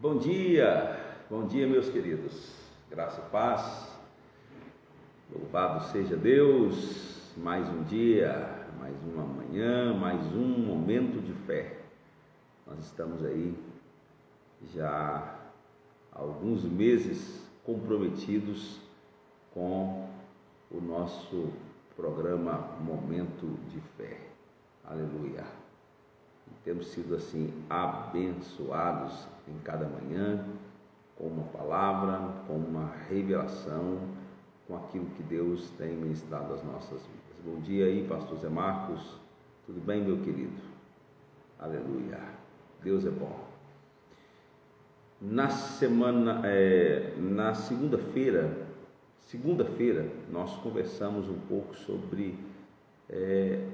Bom dia meus queridos, graça e paz, louvado seja Deus, mais um dia, mais uma manhã, mais um momento de fé. Nós estamos aí já há alguns meses comprometidos com o nosso programa Momento de Fé, aleluia. Temos sido assim abençoados em cada manhã, com uma palavra, com uma revelação, com aquilo que Deus tem ministrado às nossas vidas. Bom dia aí, pastor Zé Marcos, tudo bem, meu querido? Aleluia, Deus é bom. Na segunda-feira, nós conversamos um pouco sobre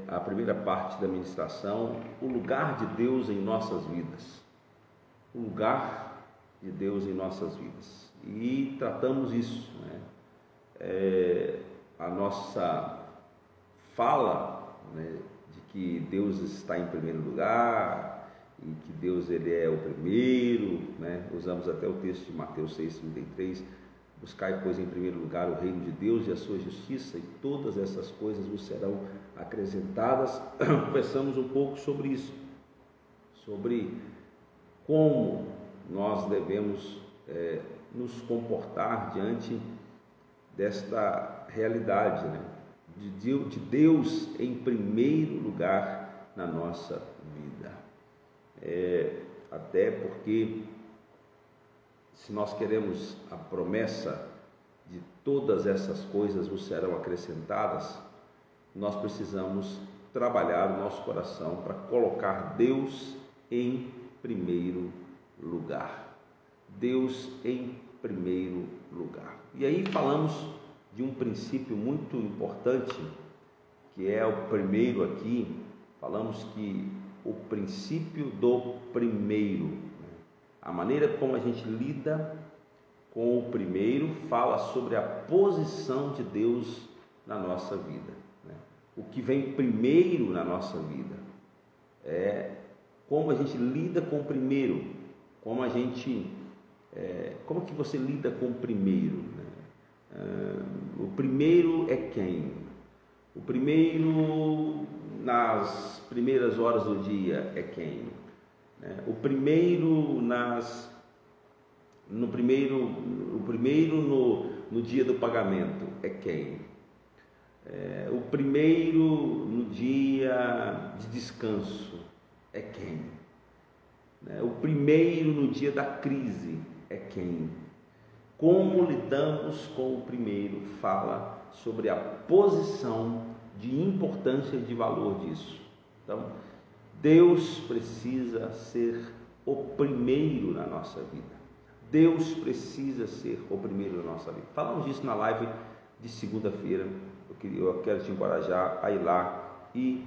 a primeira parte da ministração, o lugar de Deus em nossas vidas. O lugar de Deus em nossas vidas. E tratamos isso, a nossa fala, de que Deus está em primeiro lugar e que Deus ele é o primeiro, Usamos até o texto de Mateus 6,33, buscai, pois, em primeiro lugar o reino de Deus e a sua justiça, e todas essas coisas vos serão acrescentadas. Conversamos um pouco sobre isso, sobre como nós devemos nos comportar diante desta realidade, de Deus em primeiro lugar na nossa vida. Até porque, se nós queremos a promessa de todas essas coisas vos serão acrescentadas, nós precisamos trabalhar o nosso coração para colocar Deus em primeiro lugar. Deus em primeiro lugar. E aí falamos de um princípio muito importante, que é o primeiro aqui. Falamos que o princípio do primeiro, a maneira como a gente lida com o primeiro, fala sobre a posição de Deus na nossa vida. O que vem primeiro na nossa vida é como a gente lida com o primeiro, como que você lida com o primeiro. O primeiro é quem? O primeiro nas primeiras horas do dia é quem? O primeiro no dia do pagamento é quem? O primeiro no dia de descanso é quem? O primeiro no dia da crise é quem? Como lidamos com o primeiro fala sobre a posição de importância e de valor disso. Então, Deus precisa ser o primeiro na nossa vida. Deus precisa ser o primeiro na nossa vida. Falamos disso na live de segunda-feira. Eu quero te encorajar a ir lá e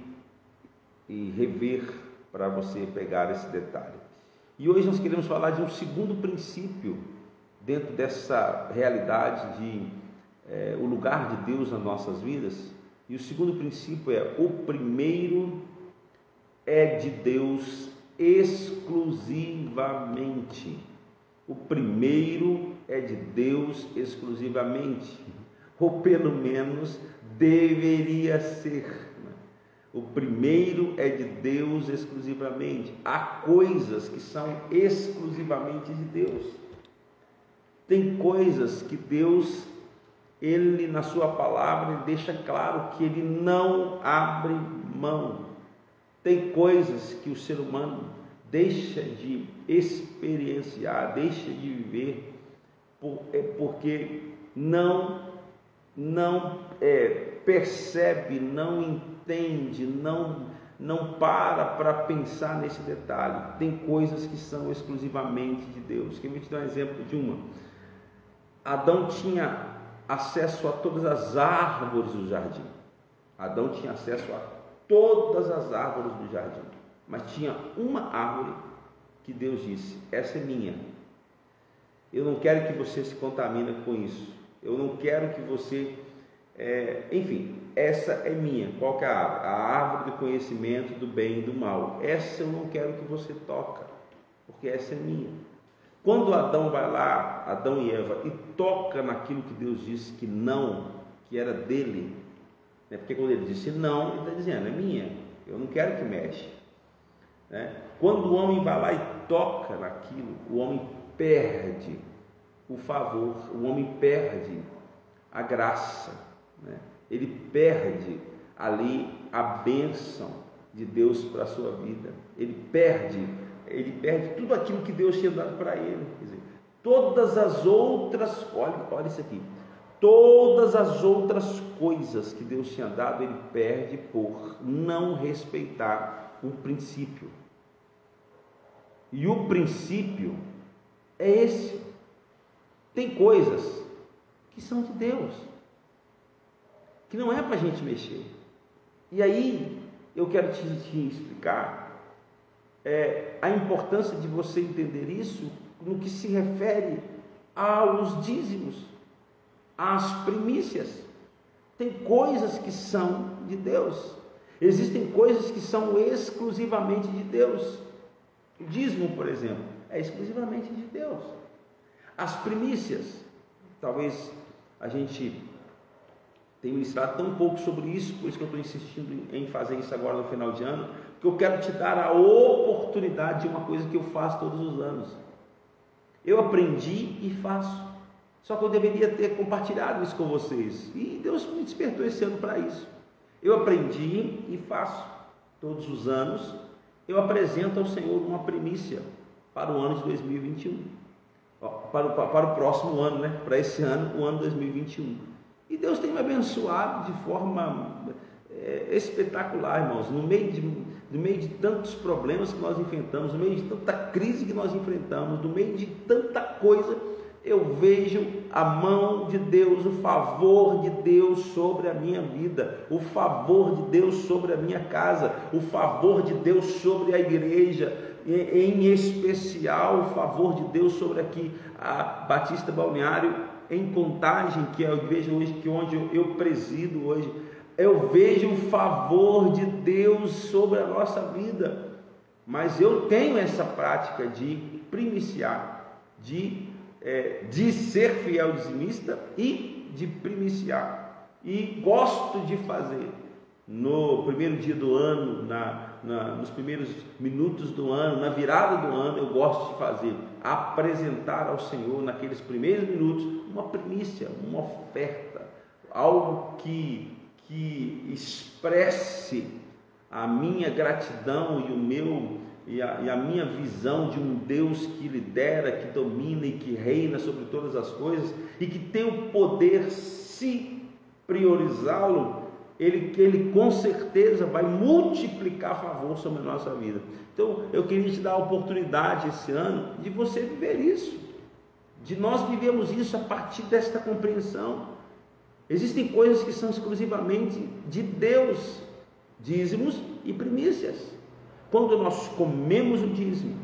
rever, para você pegar esse detalhe. E hoje nós queremos falar de um segundo princípio dentro dessa realidade de o lugar de Deus nas nossas vidas. E o segundo princípio é: o primeiro é de Deus exclusivamente. O primeiro é de Deus exclusivamente, ou pelo menos deveria ser. O primeiro é de Deus exclusivamente. Há coisas que são exclusivamente de Deus. Tem coisas que Deus, Ele na sua palavra, Ele deixa claro que Ele não abre mão. Tem coisas que o ser humano deixa de experienciar, deixa de viver, porque não percebe, não entende, não para pensar nesse detalhe. Tem coisas que são exclusivamente de Deus. Quero te dar um exemplo de uma. Adão tinha acesso a todas as árvores do jardim. Adão tinha acesso a todas as árvores do jardim, mas tinha uma árvore que Deus disse: essa é minha. Eu não quero que você se contamine com isso. Eu não quero que você, enfim, essa é minha. Qual que é a árvore? A árvore do conhecimento do bem e do mal. Essa eu não quero que você toque, porque essa é minha. Quando Adão vai lá, Adão e Eva, e toca naquilo que Deus disse que não, que era dele, né? Porque quando ele disse não, ele está dizendo, é minha, eu não quero que mexa, né? Quando o homem vai lá e toca naquilo, o homem perde o favor, o homem perde a graça, né? Ele perde ali a bênção de Deus para a sua vida, ele perde tudo aquilo que Deus tinha dado para ele. Quer dizer, todas as outras, olha isso aqui, todas as outras coisas que Deus tinha dado, ele perde por não respeitar um princípio. E o princípio é esse. Tem coisas que são de Deus, que não é para a gente mexer. E aí eu quero te explicar a importância de você entender isso no que se refere aos dízimos, às primícias. Tem coisas que são de Deus, existem coisas que são exclusivamente de Deus. O dízimo, por exemplo, é exclusivamente de Deus. As primícias, talvez a gente tenha ministrado tão pouco sobre isso, por isso que eu estou insistindo em fazer isso agora no final de ano, que eu quero te dar a oportunidade de uma coisa que eu faço todos os anos. Eu aprendi e faço, só que eu deveria ter compartilhado isso com vocês, e Deus me despertou esse ano para isso. Eu aprendi e faço, todos os anos, eu apresento ao Senhor uma primícia para o ano de 2021, para o próximo ano, né? Para esse ano, o ano 2021. E Deus tem me abençoado de forma espetacular, irmãos, no meio de tantos problemas que nós enfrentamos, no meio de tanta crise que nós enfrentamos, no meio de tanta coisa, eu vejo a mão de Deus, o favor de Deus sobre a minha vida, o favor de Deus sobre a minha casa, o favor de Deus sobre a igreja, em especial o favor de Deus sobre aqui a Batista Balneário em Contagem, que é a igreja hoje, que onde eu presido hoje. Eu vejo o favor de Deus sobre a nossa vida, mas eu tenho essa prática de primiciar, de ser fiel dizimista e de primiciar, e gosto de fazer no primeiro dia do ano, nos primeiros minutos do ano, na virada do ano, eu gosto de fazer, apresentar ao Senhor naqueles primeiros minutos uma primícia, uma oferta, algo que expresse a minha gratidão e a minha visão de um Deus que lidera, que domina e que reina sobre todas as coisas, e que tem o poder, se priorizá-lo, ele com certeza vai multiplicar favor sobre a nossa vida. Então eu queria te dar a oportunidade esse ano de você viver isso, de nós vivemos isso a partir desta compreensão. Existem coisas que são exclusivamente de Deus, dízimos e primícias. Quando nós comemos o dízimo,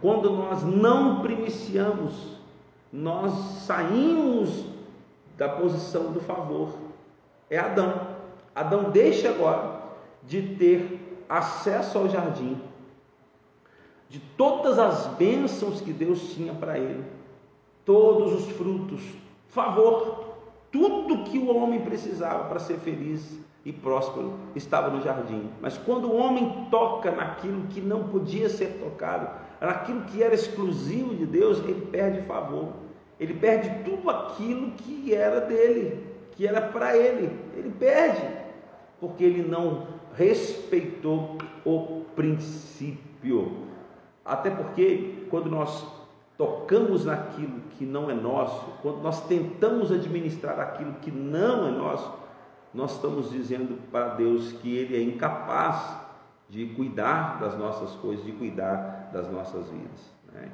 quando nós não primiciamos, nós saímos da posição do favor. É Adão. Adão deixa agora de ter acesso ao jardim, de todas as bênçãos que Deus tinha para ele, todos os frutos, favor, tudo que o homem precisava para ser feliz e próspero estava no jardim. Mas quando o homem toca naquilo que não podia ser tocado, naquilo que era exclusivo de Deus, ele perde favor, ele perde tudo aquilo que era dele, que era para ele, ele perde, porque ele não respeitou o princípio. Até porque quando nós tocamos naquilo que não é nosso, quando nós tentamos administrar aquilo que não é nosso, nós estamos dizendo para Deus que Ele é incapaz de cuidar das nossas coisas, de cuidar das nossas vidas, né?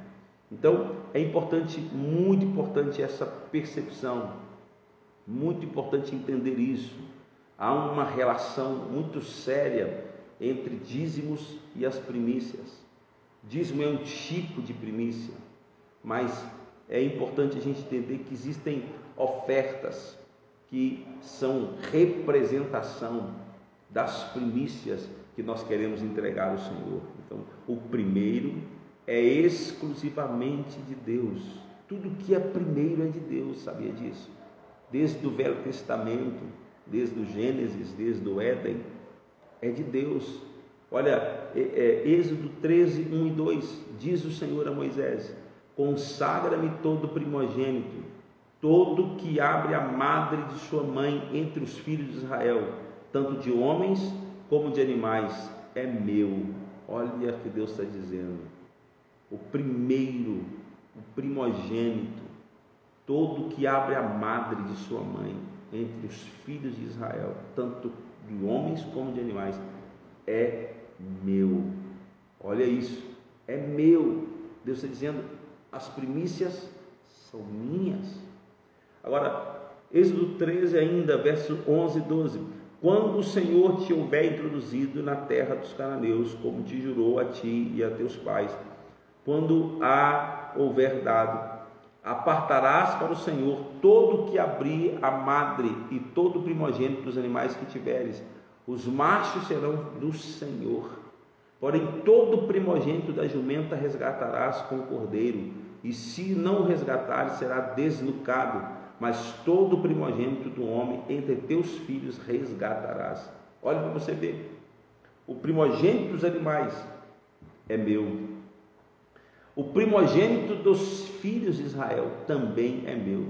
Então é importante, muito importante essa percepção, muito importante entender isso. Há uma relação muito séria entre dízimos e as primícias. Dízimo é um tipo de primícia, mas é importante a gente entender que existem ofertas que são representação das primícias que nós queremos entregar ao Senhor. Então, o primeiro é exclusivamente de Deus. Tudo que é primeiro é de Deus, sabia disso? Desde o Velho Testamento, desde o Gênesis, desde o Éden, é de Deus. Olha, Êxodo 13, 1 e 2, diz o Senhor a Moisés: consagra-me todo primogênito, todo que abre a madre de sua mãe entre os filhos de Israel, tanto de homens como de animais, é meu. Olha o que Deus está dizendo. O primeiro, o primogênito, todo que abre a madre de sua mãe entre os filhos de Israel, tanto de homens como de animais, é meu. Olha isso, é meu. Deus está dizendo: as primícias são minhas. Agora, Êxodo 13 ainda, verso 11 e 12: quando o Senhor te houver introduzido na terra dos cananeus, como te jurou a ti e a teus pais, quando a houver dado, apartarás para o Senhor todo que abrir a madre e todo o primogênito dos animais que tiveres. Os machos serão do Senhor. Porém, todo primogênito da jumenta resgatarás com o cordeiro, e se não o resgatares, será desnucado. Mas todo primogênito do homem entre teus filhos resgatarás. Olha para você ver. O primogênito dos animais é meu. O primogênito dos filhos de Israel também é meu.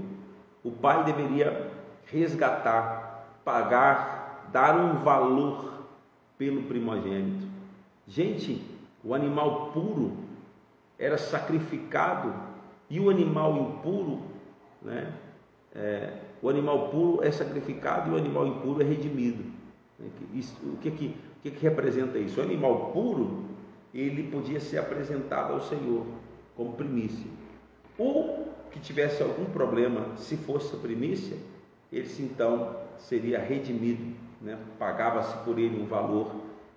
O pai deveria resgatar, pagar, dar um valor pelo primogênito. Gente, o animal puro era sacrificado e o animal impuro, né? O animal puro é sacrificado e o animal impuro é redimido. O que representa isso? O animal puro, ele podia ser apresentado ao Senhor como primícia. O que tivesse algum problema, se fosse a primícia, ele então seria redimido, né? Pagava-se por ele um valor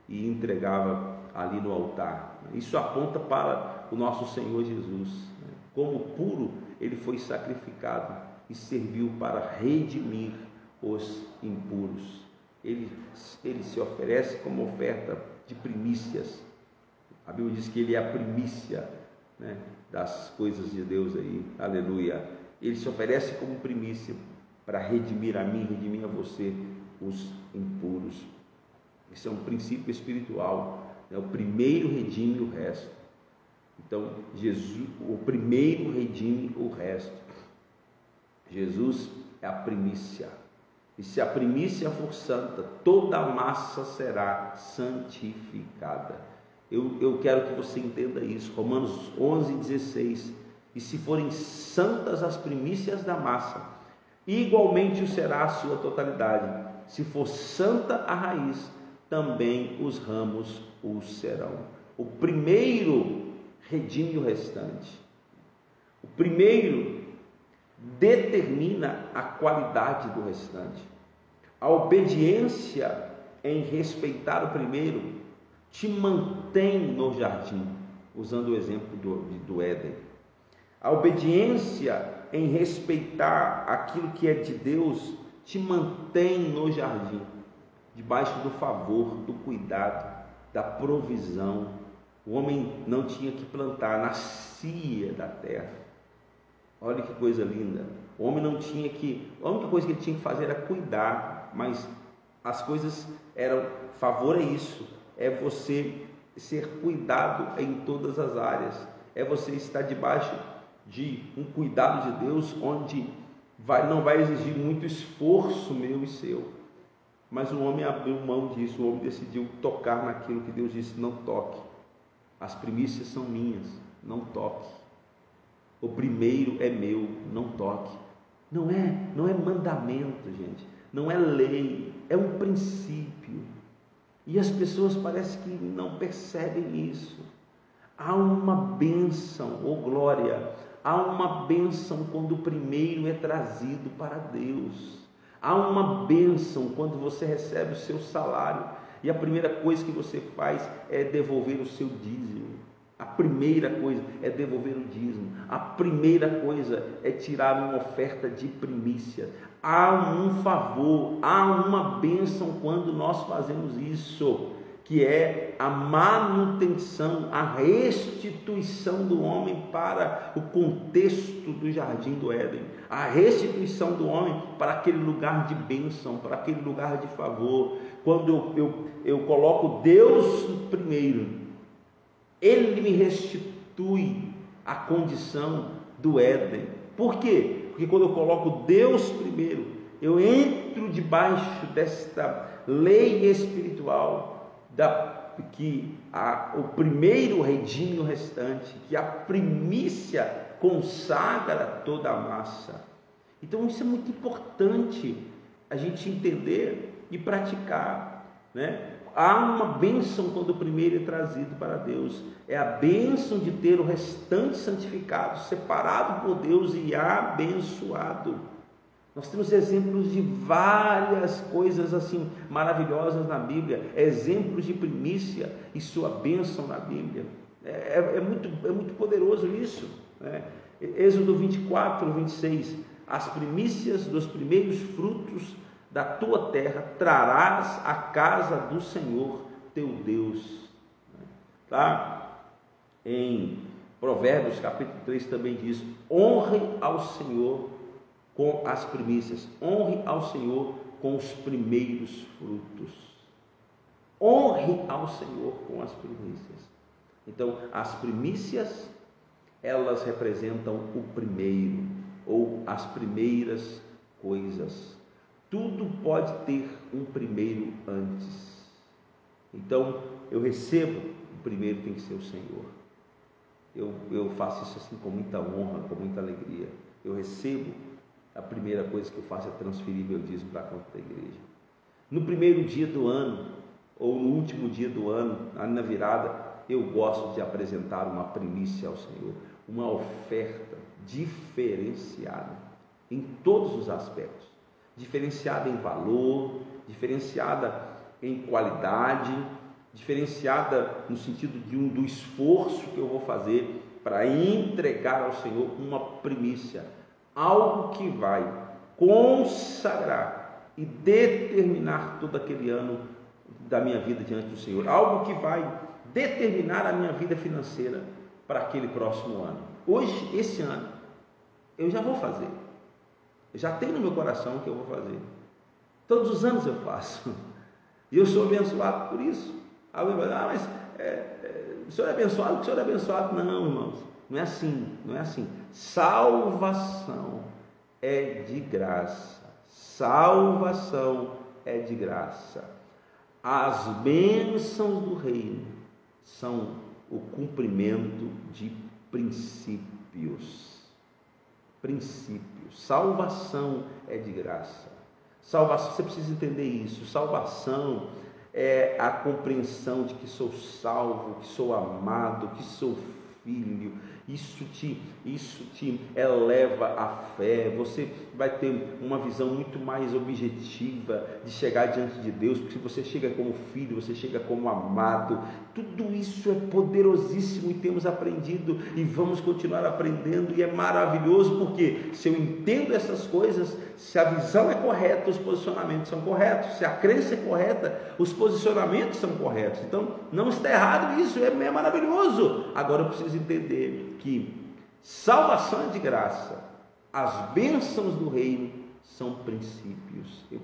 e entregava ali no altar. Isso aponta para o nosso Senhor Jesus, né? Como puro, ele foi sacrificado e serviu para redimir os impuros. Ele se oferece como oferta de primícias. A Bíblia diz que ele é a primícia, né, das coisas de Deus aí, aleluia. Ele se oferece como primícia para redimir a mim, redimir a você, os impuros. Isso é um princípio espiritual, né? O primeiro redime o resto. Então, Jesus, o primeiro redime o resto. Jesus é a primícia. E se a primícia for santa, toda a massa será santificada. Eu quero que você entenda isso. Romanos 11:16. E se forem santas as primícias da massa, igualmente o será a sua totalidade. Se for santa a raiz, também os ramos o serão. O primeiro redime o restante. O primeiro determina a qualidade do restante. A obediência em respeitar o primeiro te mantém no jardim, usando o exemplo do Éden. A obediência em respeitar aquilo que é de Deus te mantém no jardim, debaixo do favor, do cuidado, da provisão. O homem não tinha que plantar, nascia da terra. Olha que coisa linda. O homem não tinha que, a única coisa que ele tinha que fazer era cuidar, mas as coisas eram, favor é isso, é você ser cuidado em todas as áreas, é você estar debaixo de um cuidado de Deus, onde não vai exigir muito esforço meu e seu, mas o homem abriu mão disso, o homem decidiu tocar naquilo que Deus disse: não toque, as primícias são minhas, não toque. O primeiro é meu, não toque. Não é mandamento, gente. Não é lei, é um princípio. E as pessoas parecem que não percebem isso. Há uma bênção, ou glória, há uma bênção quando o primeiro é trazido para Deus. Há uma bênção quando você recebe o seu salário e a primeira coisa que você faz é devolver o seu dízimo. A primeira coisa é devolver o dízimo. A primeira coisa é tirar uma oferta de primícia. Há um favor, há uma bênção quando nós fazemos isso. que é a manutenção, a restituição do homem para o contexto do jardim do Éden, a restituição do homem para aquele lugar de bênção, para aquele lugar de favor. Quando eu coloco Deus primeiro, Ele me restitui a condição do Éden. Por quê? Porque quando eu coloco Deus primeiro, eu entro debaixo desta lei espiritual, o primeiro redime o restante, que a primícia consagra toda a massa. Então isso é muito importante a gente entender e praticar, né? Há uma bênção quando o primeiro é trazido para Deus, é a bênção de ter o restante santificado, separado por Deus e abençoado. Nós temos exemplos de várias coisas assim maravilhosas na Bíblia, exemplos de primícia e sua bênção na Bíblia. É muito poderoso isso, né? Êxodo 24, 26, as primícias dos primeiros frutos da tua terra trarás à casa do Senhor teu Deus. Tá? Em Provérbios capítulo 3 também diz: honre ao Senhor com as primícias, honre ao Senhor com os primeiros frutos. Honre ao Senhor com as primícias. Então, as primícias, elas representam o primeiro, ou as primeiras coisas. Tudo pode ter um primeiro antes. Então, eu recebo, o primeiro tem que ser o Senhor. Eu faço isso assim com muita honra, com muita alegria. Eu recebo, a primeira coisa que eu faço é transferir meu dízimo para a conta da igreja. No primeiro dia do ano, ou no último dia do ano, na virada, eu gosto de apresentar uma primícia ao Senhor, uma oferta diferenciada em todos os aspectos, diferenciada em valor, diferenciada em qualidade, diferenciada no sentido do esforço que eu vou fazer para entregar ao Senhor uma primícia, algo que vai consagrar e determinar todo aquele ano da minha vida diante do Senhor, algo que vai determinar a minha vida financeira para aquele próximo ano. Hoje, esse ano, eu já vou fazer, eu já tenho no meu coração que eu vou fazer, todos os anos eu faço, e eu sou abençoado por isso. Alguém vai dizer, mas o senhor é abençoado porque o senhor é abençoado. Não, irmãos, não é assim, não é assim. Salvação é de graça, salvação é de graça. As bênçãos do reino são o cumprimento de princípios. Salvação é de graça. Salvação, você precisa entender isso. Salvação é a compreensão de que sou salvo, que sou amado, que sou filho. Isso te eleva à fé. Você vai ter uma visão muito mais objetiva de chegar diante de Deus, porque se você chega como filho, você chega como amado. Tudo isso é poderosíssimo e temos aprendido e vamos continuar aprendendo, e é maravilhoso, porque se eu entendo essas coisas, se a visão é correta, os posicionamentos são corretos, se a crença é correta, os posicionamentos são corretos. Então não está errado isso, é maravilhoso. Agora eu preciso entender que salvação é de graça, as bênçãos do reino são princípios. Eu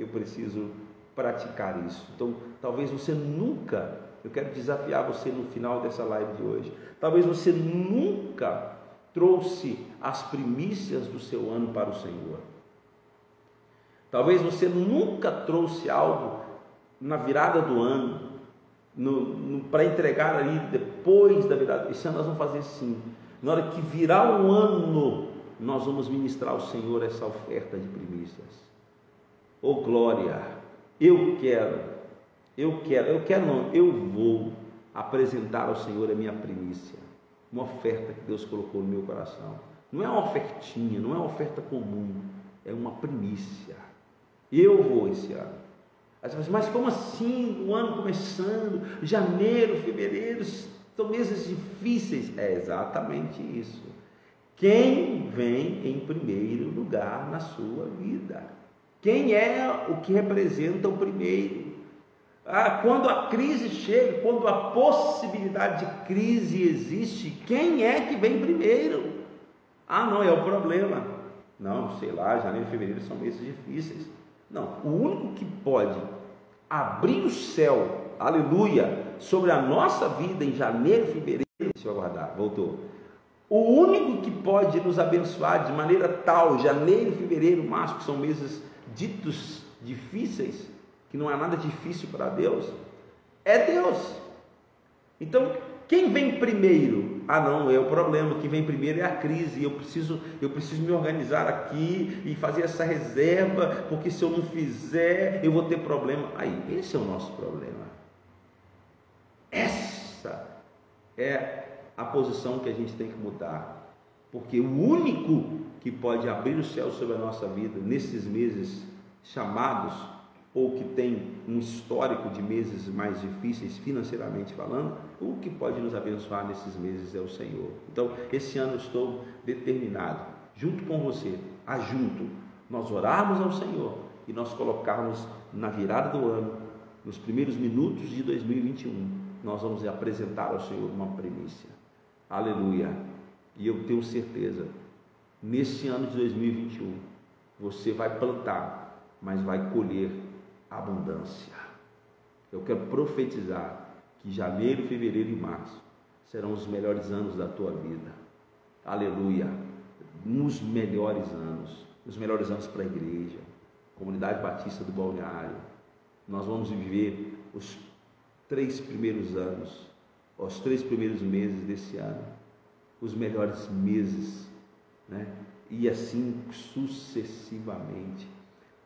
preciso praticar isso. Então, talvez você nunca, eu quero desafiar você no final dessa live de hoje, talvez você nunca trouxe as primícias do seu ano para o Senhor. Talvez você nunca trouxe algo na virada do ano, para entregar ali depois da virada. Isso nós vamos fazer sim. Na hora que virar um ano, nós vamos ministrar ao Senhor essa oferta de primícias. Oh glória! Eu vou apresentar ao Senhor a minha primícia, uma oferta que Deus colocou no meu coração. Não é uma ofertinha, não é uma oferta comum, é uma primícia. Eu vou esse ano. Mas como assim? O ano começando, janeiro, fevereiro, são meses difíceis. É exatamente isso. Quem vem em primeiro lugar na sua vida? Quem é o que representa o primeiro? Quando a crise chega, quando a possibilidade de crise existe, quem é que vem primeiro? Não é o problema. Não, sei lá, janeiro e fevereiro são meses difíceis. Não, o único que pode abrir o céu, aleluia, sobre a nossa vida em janeiro e fevereiro, deixa eu aguardar, voltou. O único que pode nos abençoar de maneira tal, janeiro, fevereiro, março, que são meses ditos difíceis, que não é nada difícil para Deus, é Deus. Então, quem vem primeiro? Não é o problema, o que vem primeiro é a crise. Eu preciso me organizar aqui e fazer essa reserva, porque se eu não fizer, eu vou ter problema. Esse é o nosso problema. Essa é a posição que a gente tem que mudar, porque o único que pode abrir o céu sobre a nossa vida nesses meses chamados, ou que tem um histórico de meses mais difíceis financeiramente falando, o que pode nos abençoar nesses meses é o Senhor. Então, esse ano eu estou determinado, junto com você, nós orarmos ao Senhor e nós colocarmos na virada do ano, nos primeiros minutos de 2021, nós vamos apresentar ao Senhor uma primícia. Aleluia! E eu tenho certeza, nesse ano de 2021, você vai plantar, mas vai colher abundância. Eu quero profetizar que janeiro, fevereiro e março serão os melhores anos da tua vida. Aleluia! Os melhores anos para a igreja, Comunidade Batista do Balneário. Nós vamos viver os 3 primeiros anos, os 3 primeiros meses desse ano, os melhores meses, né? E assim sucessivamente.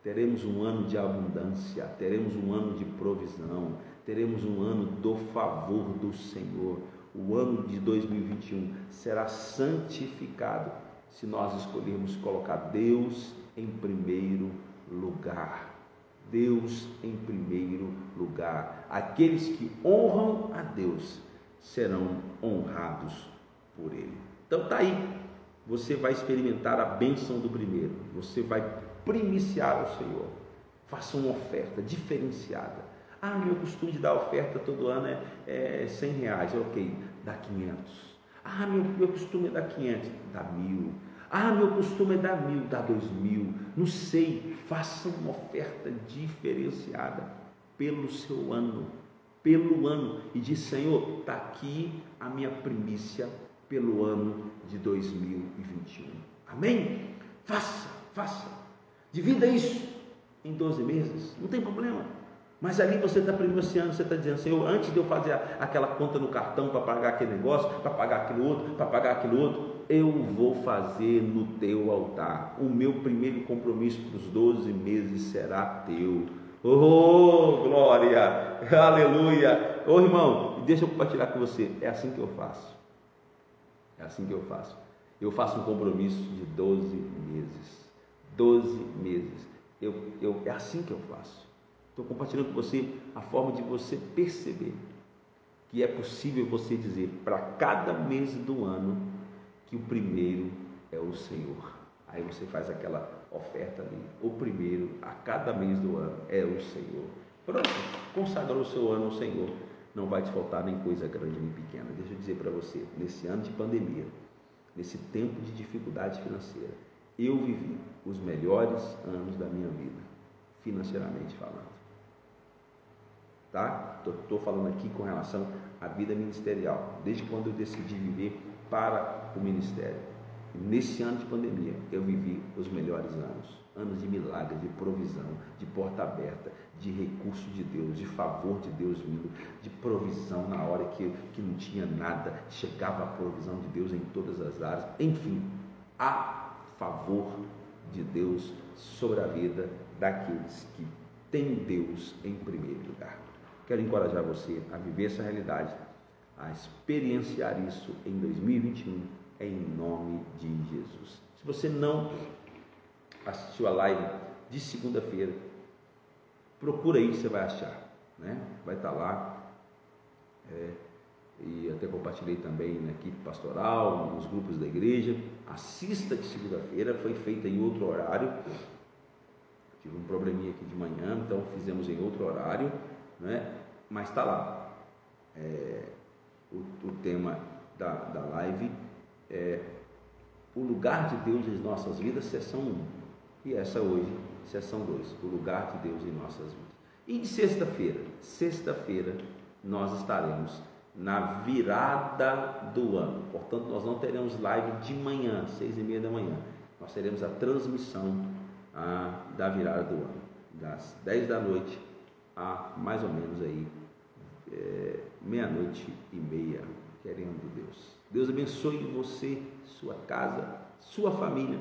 Teremos um ano de abundância, teremos um ano de provisão, teremos um ano do favor do Senhor. O ano de 2021 será santificado se nós escolhermos colocar Deus em primeiro lugar. Deus em primeiro lugar. Aqueles que honram a Deus serão honrados por Ele. Então está aí, você vai experimentar a bênção do primeiro, você vai primiciar ao Senhor. Faça uma oferta diferenciada. Meu costume de dar oferta todo ano é R$100, ok, dá 500. Meu costume é dar 500, dá 1.000. Meu costume é dar 1.000, dá 2.000. Não sei, faça uma oferta diferenciada pelo seu ano, e diz: Senhor, está aqui a minha primícia pelo ano de 2021. Amém? Faça. Divida isso em 12 meses, não tem problema. Mas ali você está primiciando, você está dizendo: Senhor, antes de eu fazer aquela conta no cartão para pagar aquele negócio, para pagar aquilo outro, eu vou fazer no teu altar. O meu primeiro compromisso para os 12 meses será teu. Oh, glória, aleluia. Irmão, deixa eu compartilhar com você, é assim que eu faço. Eu faço um compromisso de 12 meses. 12 meses. É assim que eu faço. Estou compartilhando com você a forma de você perceber que é possível você dizer para cada mês do ano que o primeiro é o Senhor. Aí você faz aquela oferta ali. O primeiro a cada mês do ano é o Senhor. Pronto, consagrou o seu ano ao Senhor. Não vai te faltar nem coisa grande nem pequena. Deixa eu dizer para você, nesse ano de pandemia, nesse tempo de dificuldade financeira, eu vivi os melhores anos da minha vida, financeiramente falando. Tá? Estou falando aqui com relação à vida ministerial, desde quando eu decidi viver para o ministério. Nesse ano de pandemia, eu vivi os melhores anos de milagre, de provisão, de porta aberta, de recurso de Deus, de favor de Deus vindo, de provisão na hora que não tinha nada, chegava a provisão de Deus em todas as áreas, enfim, a favor de Deus sobre a vida daqueles que têm Deus em primeiro lugar. Quero encorajar você a viver essa realidade, a experienciar isso em 2021, em nome de Jesus. Se você não assistiu a live de segunda-feira, procura aí que você vai achar, né? Vai estar lá, e até compartilhei também na equipe pastoral, nos grupos da igreja. Assista de segunda-feira, foi feita em outro horário, tive um probleminha aqui de manhã, então fizemos em outro horário, né? Mas está lá. O tema da live é o lugar de Deus em nossas vidas, sessão 1. E essa hoje, sessão 2, o lugar de Deus em nossas vidas. E sexta-feira, nós estaremos na virada do ano. Portanto, nós não teremos live de manhã, 6h30 da manhã. Nós teremos a transmissão da virada do ano, das 10 da noite a mais ou menos aí 00:30, querendo Deus. Deus abençoe você, sua casa, sua família,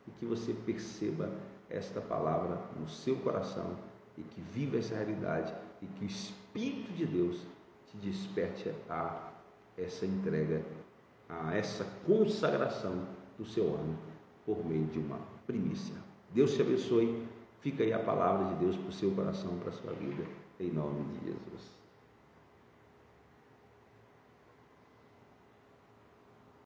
e que você perceba esta palavra no seu coração e que viva essa realidade e que o Espírito de Deus te desperte a essa entrega, a essa consagração do seu ano por meio de uma primícia. Deus te abençoe. Fica aí a palavra de Deus para o seu coração, para a sua vida, em nome de Jesus.